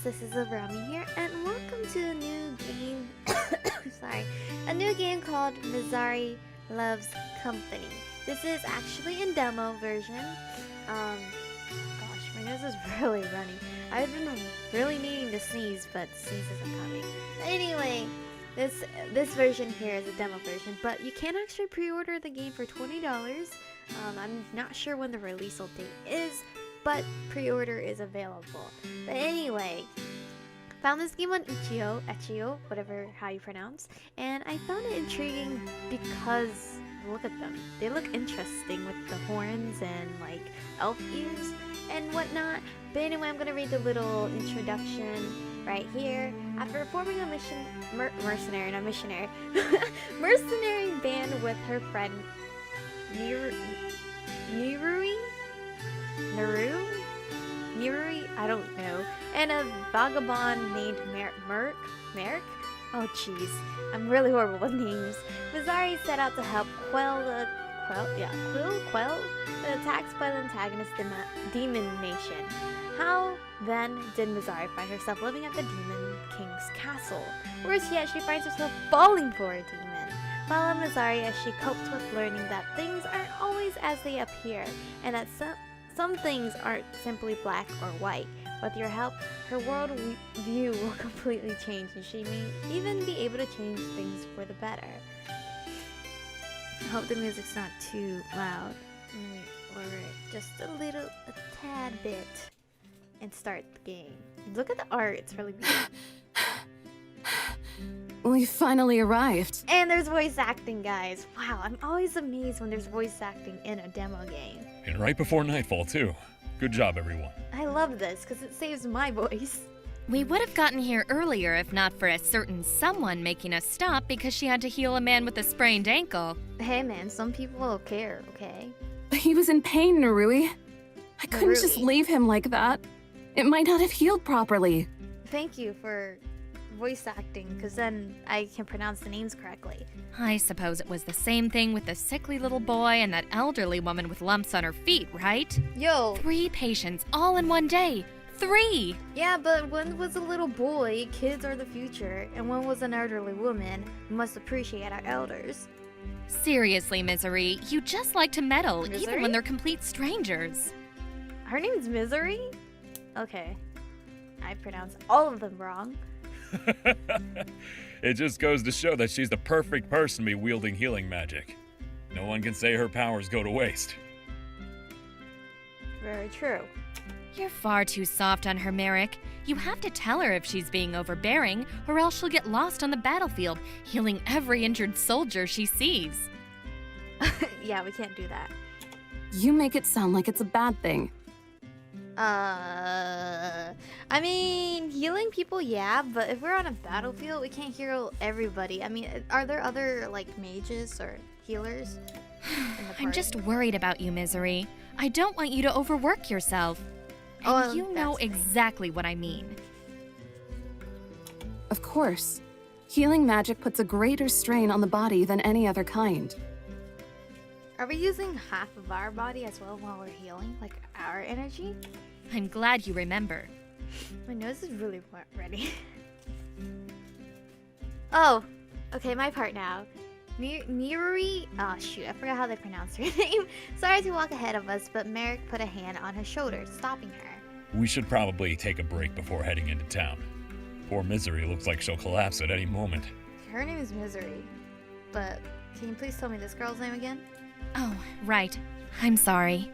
this is Aromie here, and welcome to a new game. Sorry, a new game called Mizari Loves Company. This is actually in demo version. Gosh, my nose is really runny. I've been really needing to sneeze, but sneeze isn't coming. Anyway, this version here is a demo version, but you can actually pre-order the game for $20. I'm not sure when the release date is, but pre-order is available. But anyway, found this game on Itch.io, whatever how you pronounce, and I found it intriguing because look at them. They look interesting with the horns and like elf ears and whatnot. But anyway, I'm gonna read the little introduction right here. After forming a mercenary band with her friend Nerui, I don't know, and a vagabond named Merrick. Oh jeez, I'm really horrible with names. Mizari set out to help quell the attacks by the antagonist Demon Nation. How then did Mizari find herself living at the Demon King's castle, where she finds herself falling for a demon? Follow Mizari as she copes with learning that things aren't always as they appear, and that some things aren't simply black or white. With your help, her world view will completely change, and she may even be able to change things for the better. I hope the music's not too loud. Let me lower it just a tad bit, and start the game. Look at the art, it's really beautiful. We finally arrived. And there's voice acting, guys. Wow, I'm always amazed when there's voice acting in a demo game. And right before nightfall, too. Good job, everyone. I love this, because it saves my voice. We would have gotten here earlier if not for a certain someone making us stop because she had to heal a man with a sprained ankle. Hey man, some people will care, okay? He was in pain, Nerui. I couldn't just leave him like that. It might not have healed properly. Thank you for voice acting, because then I can pronounce the names correctly. I suppose it was the same thing with the sickly little boy and that elderly woman with lumps on her feet, right? Yo! 3 patients all in one day. 3! Yeah, but one was a little boy, kids are the future, and one was an elderly woman. We must appreciate our elders. Seriously, Mizari, you just like to meddle, Mizari? even when they're complete strangers. Her name's Mizari? Okay. I pronounced all of them wrong. It just goes to show that she's the perfect person to be wielding healing magic. No one can say her powers go to waste. Very true. You're far too soft on her, Merrick. You have to tell her if she's being overbearing, or else she'll get lost on the battlefield, healing every injured soldier she sees. Yeah, we can't do that. You make it sound like it's a bad thing. I mean, healing people, yeah, but if we're on a battlefield, we can't heal everybody. I mean, are there other, like, mages or healers in the party? I'm just worried about you, Mizari. I don't want you to overwork yourself. And you know exactly what I mean. Of course. Healing magic puts a greater strain on the body than any other kind. Are we using half of our body as well while we're healing? Like, our energy? I'm glad you remember. My nose is really ready. Oh, okay, my part now. Nerui? Oh shoot, I forgot how they pronounce her name. Sorry to walk ahead of us, but Merrick put a hand on her shoulder, stopping her. We should probably take a break before heading into town. Poor Mizari looks like she'll collapse at any moment. Her name is Mizari, but can you please tell me this girl's name again? Oh, right. I'm sorry.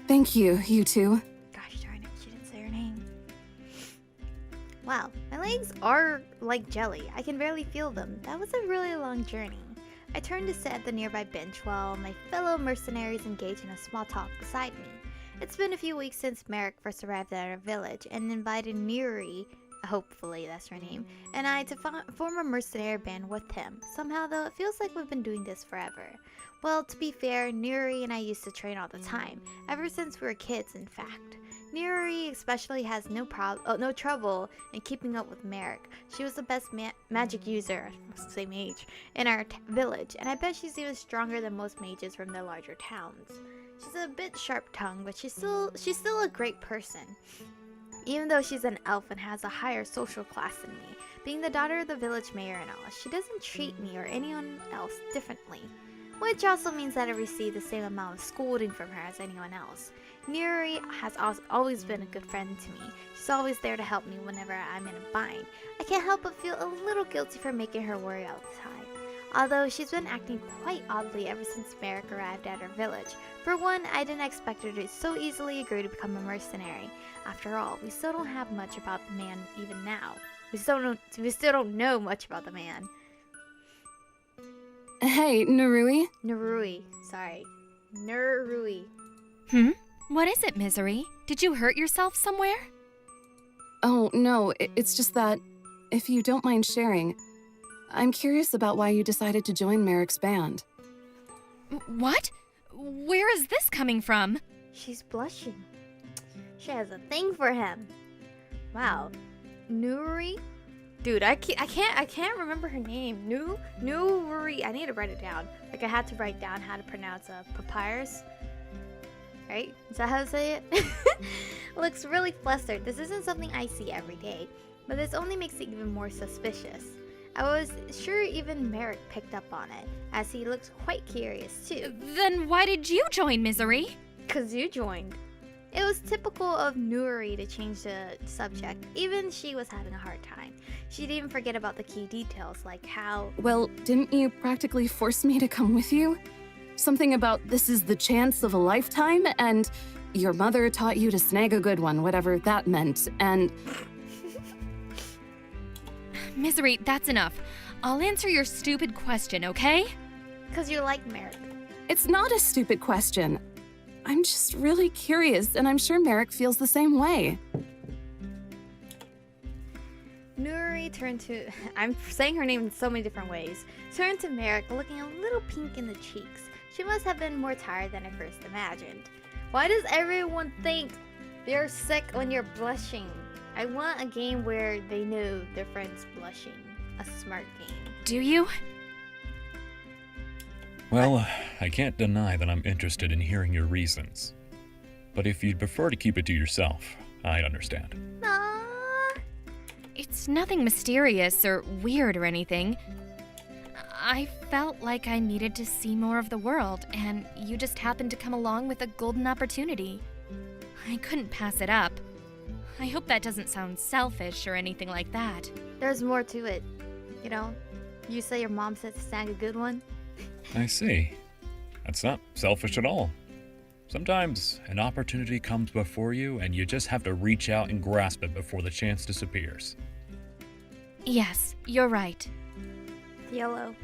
Thank you, you two. Gosh darn it, she didn't say her name. Wow, my legs are like jelly. I can barely feel them. That was a really long journey. I turned to sit at the nearby bench while my fellow mercenaries engaged in a small talk beside me. It's been a few weeks since Merrick first arrived at our village and invited Nerui, hopefully that's her name, and I to form a mercenary band with him. Somehow though, it feels like we've been doing this forever. Well, to be fair, Nerui and I used to train all the time, ever since we were kids in fact. Nerui especially has no trouble in keeping up with Merrick. She was the best magic user, same age, in our village, and I bet she's even stronger than most mages from the larger towns. She's a bit sharp-tongued, but she's still a great person. Even though she's an elf and has a higher social class than me, being the daughter of the village mayor and all, she doesn't treat me or anyone else differently. Which also means that I receive the same amount of scolding from her as anyone else. Nerui has always been a good friend to me. She's always there to help me whenever I'm in a bind. I can't help but feel a little guilty for making her worry all the time. Although she's been acting quite oddly ever since Merrick arrived at her village. For one, I didn't expect her to so easily agree to become a mercenary. After all, we still don't have much about the man even now. We still don't know much about the man. Hey, Nerui. Nerui. Sorry. Nerui. What is it, Mizari? Did you hurt yourself somewhere? Oh, no, it's just that, if you don't mind sharing, I'm curious about why you decided to join Merrick's band. What? Where is this coming from? She's blushing. She has a thing for him. Wow. Nerui? Dude, I can't remember her name. Nerui. I need to write it down. Like I had to write down how to pronounce papyrus. Right? Is that how to say it? Looks really flustered. This isn't something I see every day, but this only makes it even more suspicious. I was sure even Merrick picked up on it, as he looks quite curious too. Then why did you join, Mizari? 'Cause you joined. It was typical of Nerui to change the subject. Even she was having a hard time. She'd even forget about the key details, like how... Well, didn't you practically force me to come with you? Something about this is the chance of a lifetime, and your mother taught you to snag a good one, whatever that meant, and... Mizari, that's enough. I'll answer your stupid question, okay? 'Cause you like Merrick. It's not a stupid question. I'm just really curious, and I'm sure Merrick feels the same way. Nerui turned to... I'm saying her name in so many different ways. Turned to Merrick, looking a little pink in the cheeks. She must have been more tired than I first imagined. Why does everyone think they're sick when you're blushing? I want a game where they know their friend's blushing. A smart game. Do you? Well, I can't deny that I'm interested in hearing your reasons. But if you'd prefer to keep it to yourself, I'd understand. Aww. It's nothing mysterious or weird or anything. I felt like I needed to see more of the world, and you just happened to come along with a golden opportunity. I couldn't pass it up. I hope that doesn't sound selfish or anything like that. There's more to it. You know, you say your mom said to snag a good one. I see. That's not selfish at all. Sometimes an opportunity comes before you and you just have to reach out and grasp it before the chance disappears. Yes, you're right. YOLO.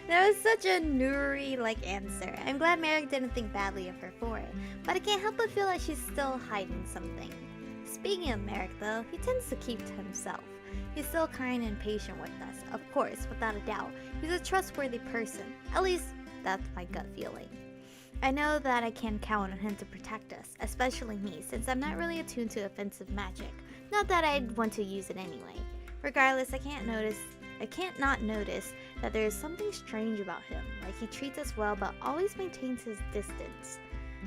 That was such a Nerui-like answer. I'm glad Merrick didn't think badly of her for it, but I can't help but feel like she's still hiding something. Speaking of Merrick though, he tends to keep to himself. He's still kind and patient with us, of course, without a doubt. He's a trustworthy person. At least, that's my gut feeling. I know that I can count on him to protect us, especially me, since I'm not really attuned to offensive magic. Not that I'd want to use it anyway. Regardless, I can't not notice that there is something strange about him. Like he treats us well, but always maintains his distance.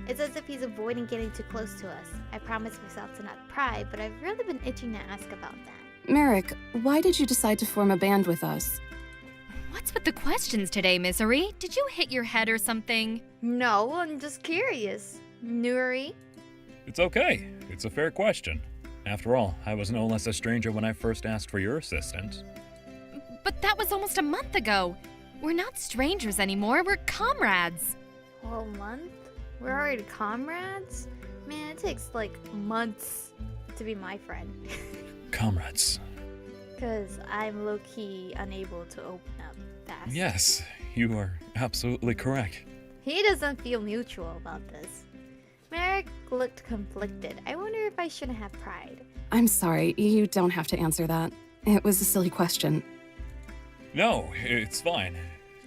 It's as if he's avoiding getting too close to us. I promised myself to not pry, but I've really been itching to ask about that. Merrick, why did you decide to form a band with us? What's with the questions today, Mizari? Did you hit your head or something? No, I'm just curious. Nerui? It's okay. It's a fair question. After all, I was no less a stranger when I first asked for your assistance. But that was almost a month ago. We're not strangers anymore, we're comrades. Whole month? We're already comrades? Man, it takes like months to be my friend. Comrades. Because I'm low-key unable to open up fast. Yes, you are absolutely correct. He doesn't feel mutual about this. Merrick looked conflicted. I wonder if I shouldn't have pride. I'm sorry, you don't have to answer that. It was a silly question. No, it's fine.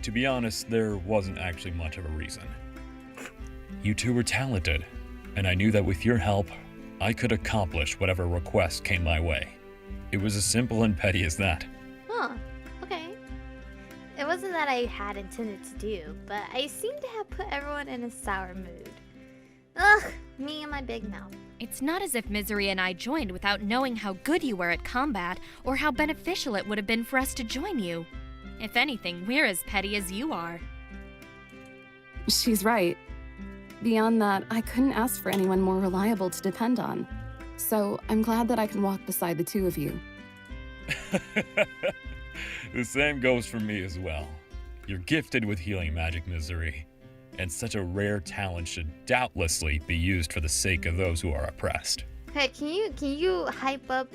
To be honest, there wasn't actually much of a reason. You two were talented, and I knew that with your help, I could accomplish whatever request came my way. It was as simple and petty as that. Huh, okay. It wasn't that I had intended to do, but I seem to have put everyone in a sour mood. Ugh, me and my big mouth. It's not as if Mizari and I joined without knowing how good you were at combat or how beneficial it would have been for us to join you. If anything, we're as petty as you are. She's right. Beyond that, I couldn't ask for anyone more reliable to depend on. So I'm glad that I can walk beside the two of you. The same goes for me as well. You're gifted with healing magic, Mizari, and such a rare talent should doubtlessly be used for the sake of those who are oppressed. Hey, can you hype up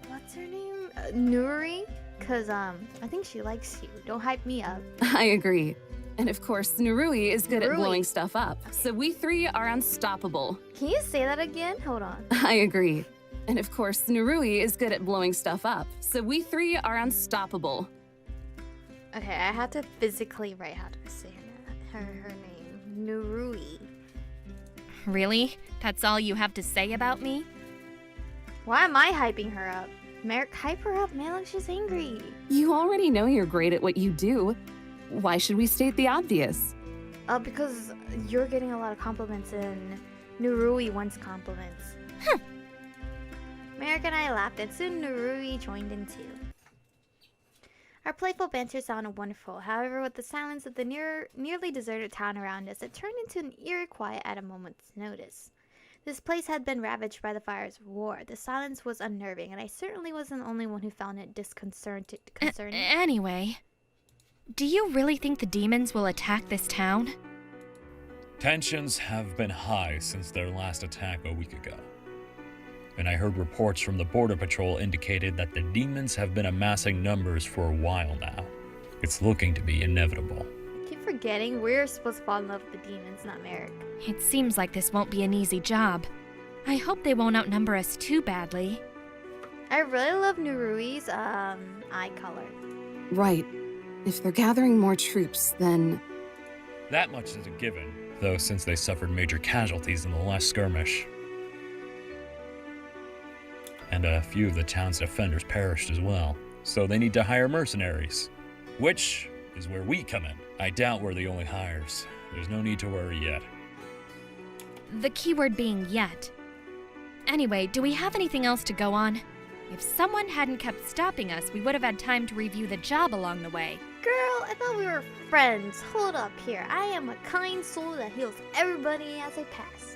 what's her name? Nerui? Cause I think she likes you. Don't hype me up. I agree. And of course, Nerui is good at Nerui. blowing stuff up, so we three are unstoppable. Can you say that again? Hold on. I agree. And of course, Nerui is good at blowing stuff up, so we three are unstoppable. Okay, I had to physically write how to say her name. Nerui. Really? That's all you have to say about me? Why am I hyping her up? Merrick, hype her up, man. Like she's angry. You already know you're great at what you do. Why should we state the obvious? Because you're getting a lot of compliments and Nerui wants compliments. Merrick and I laughed and soon Nerui joined in too. Our playful banter sounded wonderful. However, with the silence of the nearly deserted town around us, it turned into an eerie quiet at a moment's notice. This place had been ravaged by the fires of war. The silence was unnerving, and I certainly wasn't the only one who found it concerning. Anyway, do you really think the demons will attack this town? Tensions have been high since their last attack a week ago. And I heard reports from the Border Patrol indicated that the demons have been amassing numbers for a while now. It's looking to be inevitable. I keep forgetting we're supposed to fall in love with the demons, not Merrick. It seems like this won't be an easy job. I hope they won't outnumber us too badly. I really love Nerui's eye color. Right. If they're gathering more troops, then... That much is a given, though, since they suffered major casualties in the last skirmish. And a few of the town's defenders perished as well, so they need to hire mercenaries. Which is where we come in. I doubt we're the only hires. There's no need to worry yet. The keyword being yet. Anyway, do we have anything else to go on? If someone hadn't kept stopping us, we would have had time to review the job along the way. Girl, I thought we were friends. Hold up here. I am a kind soul that heals everybody as I pass.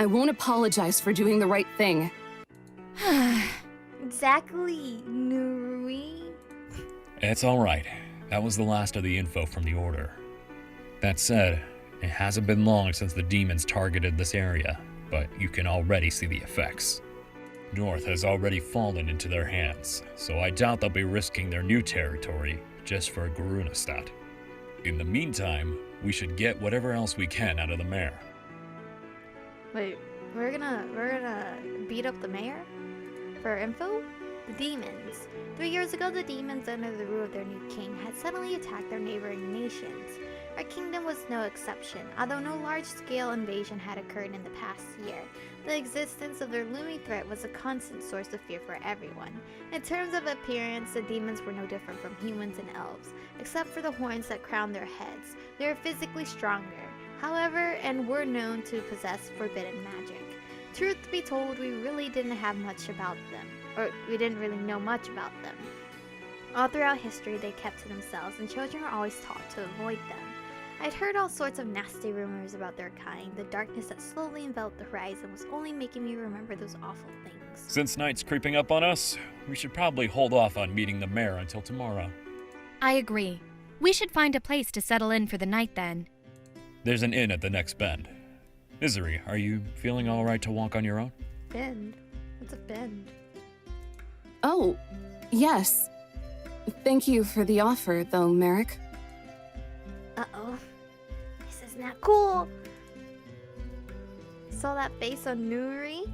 I won't apologize for doing the right thing. Exactly, Nerui. It's alright. That was the last of the info from the Order. That said, it hasn't been long since the demons targeted this area, but you can already see the effects. North has already fallen into their hands, so I doubt they'll be risking their new territory just for a Garunastat. In the meantime, we should get whatever else we can out of the mayor. Wait, we're gonna beat up the mayor? For info? The demons. 3 years ago, the demons, under the rule of their new king, had suddenly attacked their neighboring nations. Our kingdom was no exception. Although no large-scale invasion had occurred in the past year, the existence of their looming threat was a constant source of fear for everyone. In terms of appearance, the demons were no different from humans and elves, except for the horns that crowned their heads. They were physically stronger, however, and were known to possess forbidden magic. Truth be told, we really didn't have much about them, or we didn't really know much about them. All throughout history, they kept to themselves, and children were always taught to avoid them. I'd heard all sorts of nasty rumors about their kind. The darkness that slowly enveloped the horizon was only making me remember those awful things. Since night's creeping up on us, we should probably hold off on meeting the mayor until tomorrow. I agree. We should find a place to settle in for the night then. There's an inn at the next bend. Mizari, are you feeling alright to walk on your own? Bend? What's a bend? Oh, yes. Thank you for the offer, though, Merrick. Uh-oh. This is not cool. Saw that face on Nerui?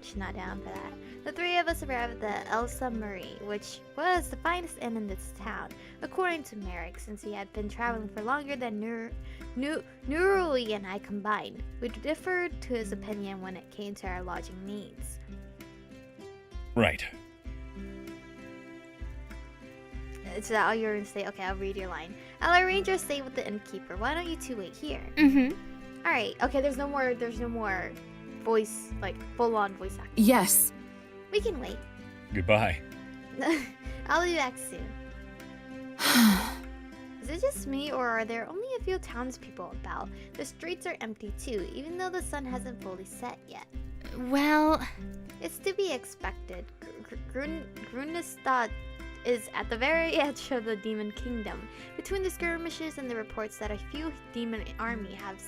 She's not down for that. The three of us arrived at the Elsa Marie, which was the finest inn in this town, according to Merrick, since he had been traveling for longer than Nerui and I combined. We differed to his opinion when it came to our lodging needs. Right. Is that all you're gonna say? Okay, I'll read your line. I'll arrange your stay with the innkeeper. Why don't you two wait here? Mm-hmm. Alright, okay, there's no more voice, like, full-on voice acting. Yes. We can wait. Goodbye. I'll be back soon. Is it just me, or are there only a few townspeople about? The streets are empty too, even though the sun hasn't fully set yet. Well, It's to be expected. Grunestad is at the very edge of the demon kingdom. Between the skirmishes and the reports that a few demon army have been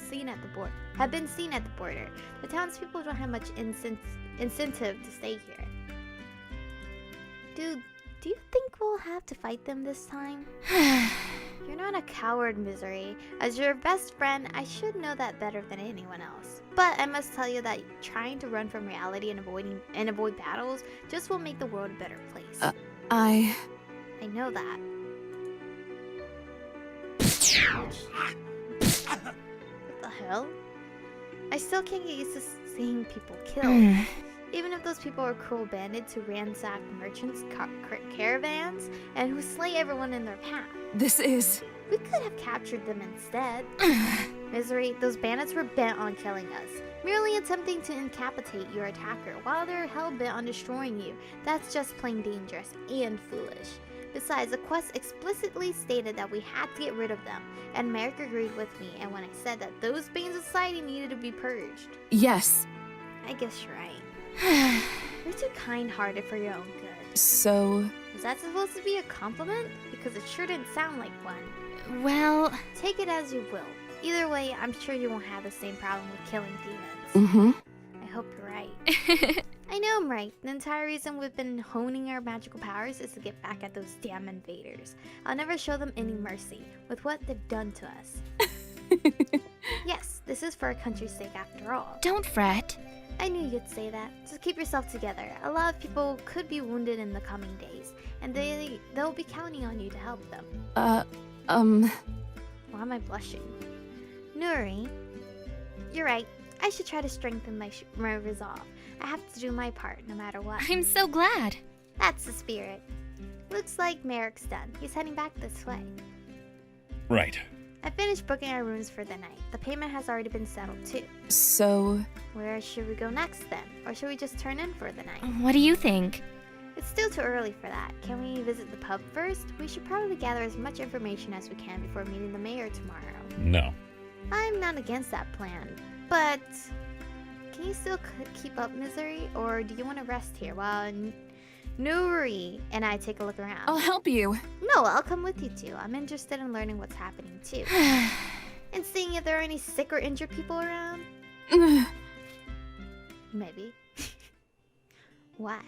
seen at the border, the townspeople don't have much incentive to stay here. Dude, do you think we'll have to fight them this time? You're not a coward, Mizari. As your best friend, I should know that better than anyone else. But I must tell you that trying to run from reality and avoid battles just will make the world a better place. I know that. What the hell? I still can't get used to seeing people killed. Even if those people are cruel bandits who ransack merchants' caravans and who slay everyone in their path. We could have captured them instead. Mizari, those bandits were bent on killing us, merely attempting to incapacitate your attacker while they're hell-bent on destroying you. That's just plain dangerous and foolish. Besides, the quest explicitly stated that we had to get rid of them, and Merrick agreed with me, and when I said that those banes of society needed to be purged. Yes. I guess you're right. You're too kind-hearted for your own good. So... Was that supposed to be a compliment? Because it sure didn't sound like one. well, Take it as you will. Either way, I'm sure you won't have the same problem with killing demons. Mm-hmm. I hope you're right. I know I'm right. The entire reason we've been honing our magical powers is to get back at those damn invaders. I'll never show them any mercy with what they've done to us. Yes, this is for our country's sake after all. don't fret. I knew you'd say that. Just keep yourself together. A lot of people could be wounded in the coming days, and they'll be counting on you to help them. Why am I blushing? Nerui, you're right. I should try to strengthen my resolve. I have to do my part, no matter what. I'm so glad. That's the spirit. Looks like Merrick's done. He's heading back this way. Right. I finished booking our rooms for the night. The payment has already been settled too. So... Where should we go next then? Or should we just turn in for the night? What do you think? It's still too early for that. Can we visit the pub first? We should probably gather as much information as we can before meeting the mayor tomorrow. No. I'm not against that plan, but can you still keep up, Mizari? Or do you want to rest here while Nerui and I take a look around? I'll help you. No, I'll come with you too. I'm interested in learning what's happening too. And seeing if there are any sick or injured people around. Maybe. Why?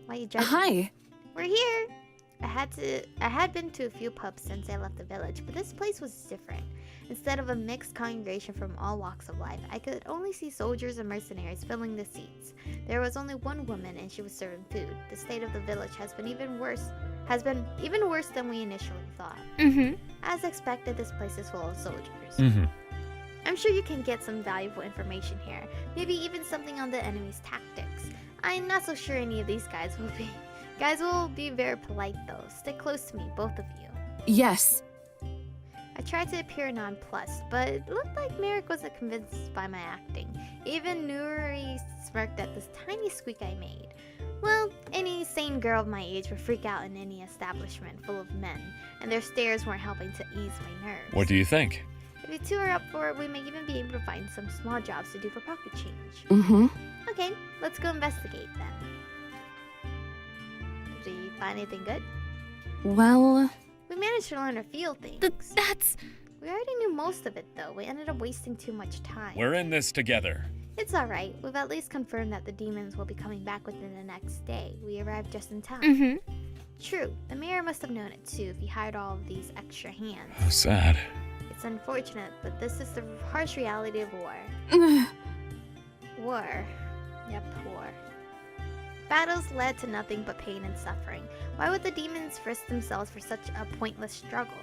Why are you judging? Hi. We're here. I had been to a few pubs since I left the village, but this place was different. Instead of a mixed congregation from all walks of life, I could only see soldiers and mercenaries filling the seats. There was only one woman, and she was serving food. The state of the village has been even worse than we initially thought. As expected, this place is full of soldiers. I'm sure you can get some valuable information here. Maybe even something on the enemy's tactics. I'm not so sure any of these guys will be very polite though. Stick close to me, both of you. Yes. I tried to appear nonplussed, but it looked like Merrick wasn't convinced by my acting. Even Nerui smirked at this tiny squeak I made. Well, any sane girl of my age would freak out in any establishment full of men, and their stares weren't helping to ease my nerves. What do you think? If you two are up for it, we may even be able to find some small jobs to do for pocket change. Mm-hmm. Okay, let's go investigate then. Do you find anything good? Well... We managed to learn a few things. That's... We already knew most of it though. We ended up wasting too much time. We're in this together. It's alright. We've at least confirmed that the demons will be coming back within the next day. We arrived just in time. True. The mayor must have known it too if he hired all of these extra hands. How sad. It's unfortunate, but this is the harsh reality of war. War. Yep, war. Battles led to nothing but pain and suffering. Why would the demons risk themselves for such a pointless struggle?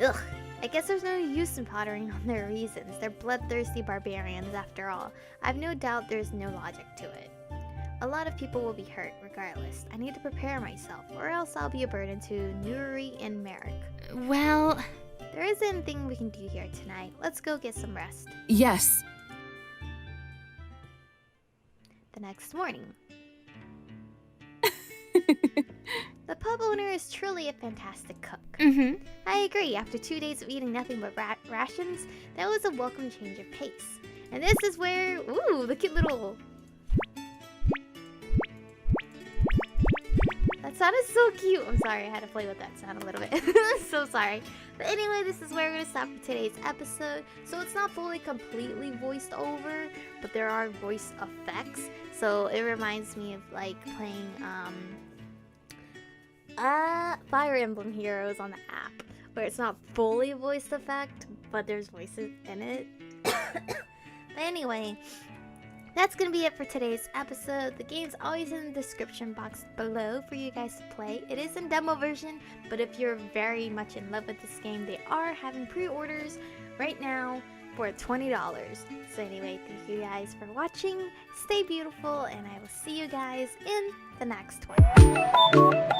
Ugh. I guess there's no use in pottering on their reasons. They're bloodthirsty barbarians after all. I've no doubt there's no logic to it. A lot of people will be hurt regardless. I need to prepare myself, or else I'll be a burden to Nerui and Merrick. well... There isn't anything we can do here tonight. Let's go get some rest. Yes. The next morning. The pub owner is truly a fantastic cook. Mm-hmm. I agree, after 2 days of eating nothing but rations, that was a welcome change of pace. And this is where, ooh, the cute little... That sounded so cute. I'm sorry, I had to play with that sound a little bit. So sorry. But anyway, this is where we're going to stop for today's episode. So it's not fully completely voiced over, but there are voice effects. So it reminds me of like playing Fire Emblem Heroes on the app, where it's not fully voiced effect, but there's voices in it. But anyway, that's gonna be it for today's episode. The game's always in the description box below for you guys to play. It is in demo version, but if you're very much in love with this game, they are having pre-orders right now for $20. So anyway, thank you guys for watching. Stay beautiful, and I will see you guys in the next one.